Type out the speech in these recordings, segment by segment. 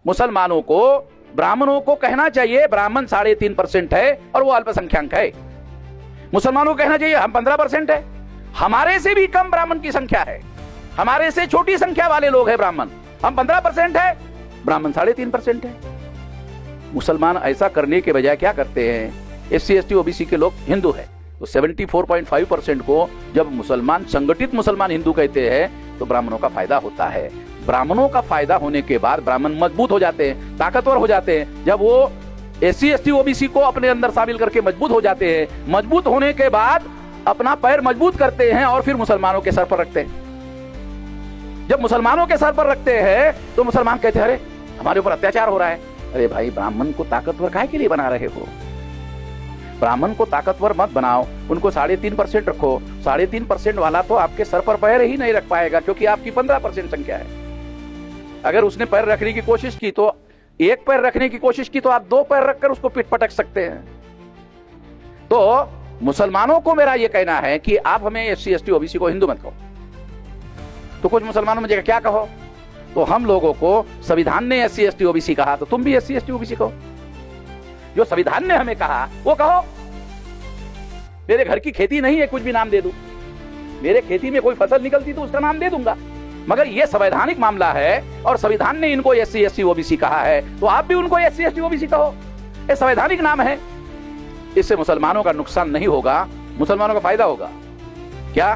मुसलमानों को, ब्राह्मणों को कहना चाहिए ब्राह्मण 3.5% है और वो अल्पसंख्यक है। मुसलमानों को कहना चाहिए हम 15% है, हमारे से भी कम ब्राह्मण की संख्या है, हमारे से छोटी संख्या वाले लोग हैं ब्राह्मण, हम 15% है, ब्राह्मण 3.5% है। मुसलमान ऐसा करने के बजाय क्या करते हैं, SC ST OBC के लोग हिंदू है तो 74.5% को जब मुसलमान, संगठित मुसलमान हिंदू कहते हैं तो ब्राह्मणों का फायदा होता है। ब्राह्मणों का फायदा होने के बाद ब्राह्मण मजबूत हो जाते हैं, ताकतवर हो जाते हैं। जब वो SC ST OBC को अपने अंदर शामिल करके मजबूत हो जाते हैं, मजबूत होने के बाद अपना पैर मजबूत करते हैं और फिर मुसलमानों के सर पर रखते हैं। जब मुसलमानों के सर पर रखते हैं तो मुसलमान कहते हैं अरे हमारे ऊपर अत्याचार हो रहा है। अरे भाई, ब्राह्मण को ताकतवर काहे के लिए बना रहे हो? ब्राह्मण को ताकतवर मत बनाओ, उनको 3.5% रखो। 3.5% वाला तो आपके सर पर पैर ही नहीं रख पाएगा क्योंकि आपकी 15% संख्या है। अगर उसने पैर रखने की कोशिश की तो, एक पैर रखने की कोशिश की तो आप 2 पैर रखकर उसको पीठ पटक सकते हैं। तो मुसलमानों को मेरा यह कहना है कि आप हमें SC ST OBC को हिंदू मत कहो। तो कुछ मुसलमानों में क्या कहो, तो हम लोगों को संविधान ने SC ST OBC कहा तो तुम भी SC ST OBC कहो। जो संविधान ने हमें कहा वो कहो। मेरे घर की खेती नहीं है, कुछ भी नाम दे दूं, मेरे खेती में कोई फसल निकलती तो उसका नाम दे दूंगा, मगर ये संवैधानिक मामला है और संविधान ने इनको SC ST OBC कहा है तो आप भी उनको SC ST OBC कहो। ये संवैधानिक नाम है। इससे मुसलमानों का नुकसान नहीं होगा, मुसलमानों का फायदा होगा। क्या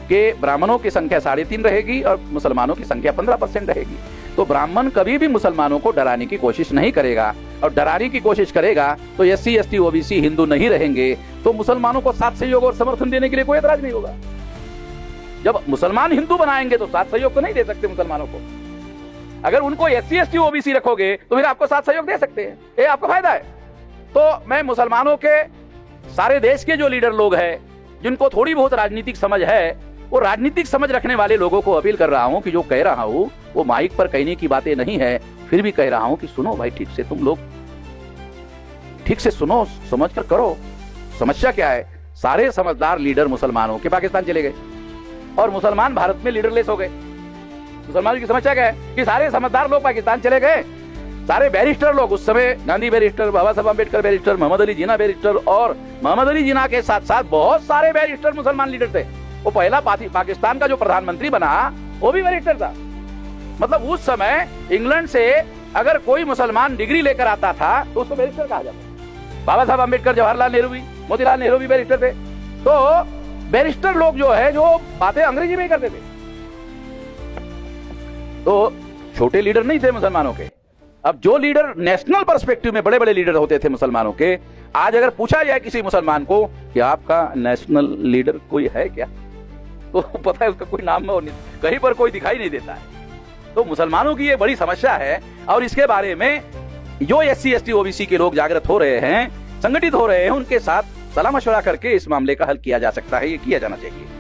कि ब्राह्मणों की संख्या 3.5 रहेगी और मुसलमानों की संख्या 15% रहेगी। तो ब्राह्मण कभी भी मुसलमानों को डराने की कोशिश नहीं करेगा, और डराने की कोशिश करेगा तो SC ST OBC हिंदू नहीं रहेंगे तो मुसलमानों को साथ सहयोग और समर्थन देने के लिए कोई एतराज नहीं होगा। जब मुसलमान हिंदू बनाएंगे तो साथ सहयोग तो नहीं दे सकते मुसलमानों को। अगर उनको SC ST OBC रखोगे तो फिर आपको साथ सहयोग दे सकते हैं, ये आपका फायदा है। तो मैं मुसलमानों के, सारे देश के जो लीडर लोग हैं जिनको थोड़ी बहुत राजनीतिक समझ है, वो राजनीतिक समझ रखने वाले लोगों को अपील कर रहा हूं कि जो कह रहा हूं वो माइक पर कहने की बातें नहीं है, फिर भी कह रहा हूं कि सुनो भाई, ठीक से, तुम लोग ठीक से सुनो, समझ कर करो। समस्या क्या है, सारे समझदार लीडर मुसलमानों के पाकिस्तान चले गए और मुसलमान भारत में लीडरलेस हो गए। मुसलमानों की समस्या क्या है कि सारे समझदार लोग पाकिस्तान चले गए। सारे बैरिस्टर लोग, उस समय गांधी बैरिस्टर, बाबा साहब अम्बेडकर बैरिस्टर, मोहम्मद अली जिन्ना बैरिस्टर, और मोहम्मद अली जिन्ना के साथ साथ बहुत सारे बैरिस्टर मुसलमान लीडर थे। वो पहला पाकिस्तान का जो प्रधानमंत्री बना वो भी बैरिस्टर था। मतलब उस समय इंग्लैंड से अगर कोई मुसलमान डिग्री लेकर आता था तो उसको बैरिस्टर कहा जाता। बाबा साहब अम्बेडकर, जवाहरलाल नेहरू भी, मोतीलाल नेहरू भी बैरिस्टर थे। तो बैरिस्टर लोग जो है, जो बातें अंग्रेजी में करते थे, तो छोटे लीडर नहीं थे मुसलमानों के। अब जो लीडर नेशनल पर्सपेक्टिव में बड़े बड़े लीडर होते थे मुसलमानों के, आज अगर पूछा जाए किसी मुसलमान को कि आपका नेशनल लीडर कोई है क्या, तो पता है उसका कोई नाम कहीं पर कोई दिखाई नहीं देता है। तो मुसलमानों की ये बड़ी समस्या है और इसके बारे में जो SC ST OBC के लोग जागृत हो रहे हैं, संगठित हो रहे हैं, उनके साथ सलाह मशवरा करके इस मामले का हल किया जा सकता है, ये किया जाना चाहिए।